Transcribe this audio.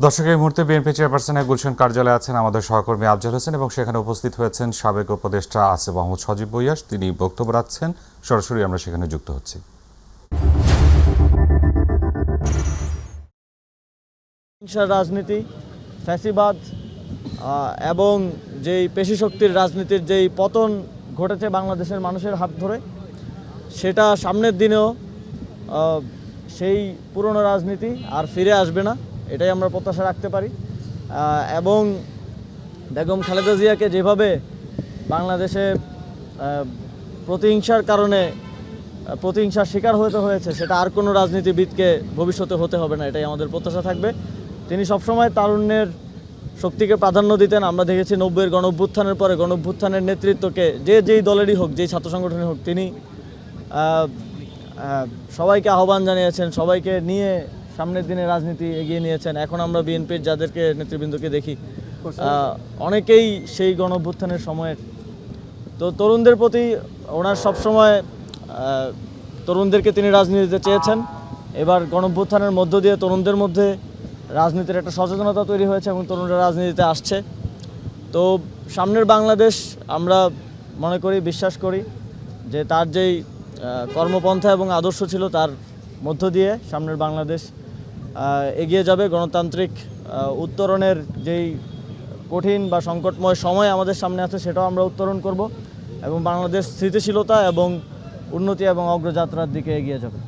দর্শক, এই মুহূর্তে বিএনপি চেয়ারপারসনের গুলশান কার্যালয়ে আছেন আমাদের সহকর্মী আফজাল হোসেন এবং সেখানে উপস্থিত হয়েছেন সাবেক উপদেষ্টা আসিফ মাহমুদ সজীব ভূঁইয়া। তিনি বক্তব্য রাখছেন, সরাসরি আমরা সেখানে যুক্ত হচ্ছি। রাজনীতি, ফ্যাসিবাদ এবং যেই পেশিশক্তির রাজনীতির যেই পতন ঘটেছে বাংলাদেশের মানুষের হাত ধরে, সেটা সামনের দিনেও সেই পুরনো রাজনীতি আর ফিরে আসবে না, এটাই আমরা প্রত্যাশা রাখতে পারি। এবং বেগম খালেদা জিয়াকে যেভাবে বাংলাদেশে প্রতিহিংসার কারণে প্রতিহিংসার শিকার হতে হয়েছে, সেটা আর কোনো রাজনীতিবিদকে ভবিষ্যতে হতে হবে না, এটাই আমাদের প্রত্যাশা থাকবে। তিনি সবসময় তারুণ্যের শক্তিকে প্রাধান্য দিতেন। আমরা দেখেছি 90-এর গণঅভ্যুত্থানের পরে গণঅভ্যুত্থানের নেতৃত্বকে যেই দলেরই হোক, যেই ছাত্র সংগঠনের হোক, তিনি সবাইকে আহ্বান জানিয়েছেন, সবাইকে নিয়ে সামনের দিনে রাজনীতি এগিয়ে নিয়েছেন। এখন আমরা বিএনপির যাদেরকে নেতৃবৃন্দকে দেখি, অনেকেই সেই গণঅভ্যুত্থানের সময়ের। তো তরুণদের প্রতি ওনার সবসময় তরুণদেরকে তিনি রাজনীতিতে চেয়েছেন। এবার গণঅভ্যুত্থানের মধ্য দিয়ে তরুণদের মধ্যে রাজনীতির একটা সচেতনতা তৈরি হয়েছে এবং তরুণরা রাজনীতিতে আসছে। তো সামনের বাংলাদেশ আমরা মনে করি, বিশ্বাস করি যে তার যেই কর্মপন্থা এবং আদর্শ ছিল, তার মধ্য দিয়ে সামনের বাংলাদেশ এগিয়ে যাবে। গণতান্ত্রিক উত্তরণের যেই কঠিন বা সংকটময় সময় আমাদের সামনে আছে, সেটাও আমরা উত্তরণ করব এবং বাংলাদেশ স্থিতিশীলতা এবং উন্নতি এবং অগ্রযাত্রার দিকে এগিয়ে যাবে।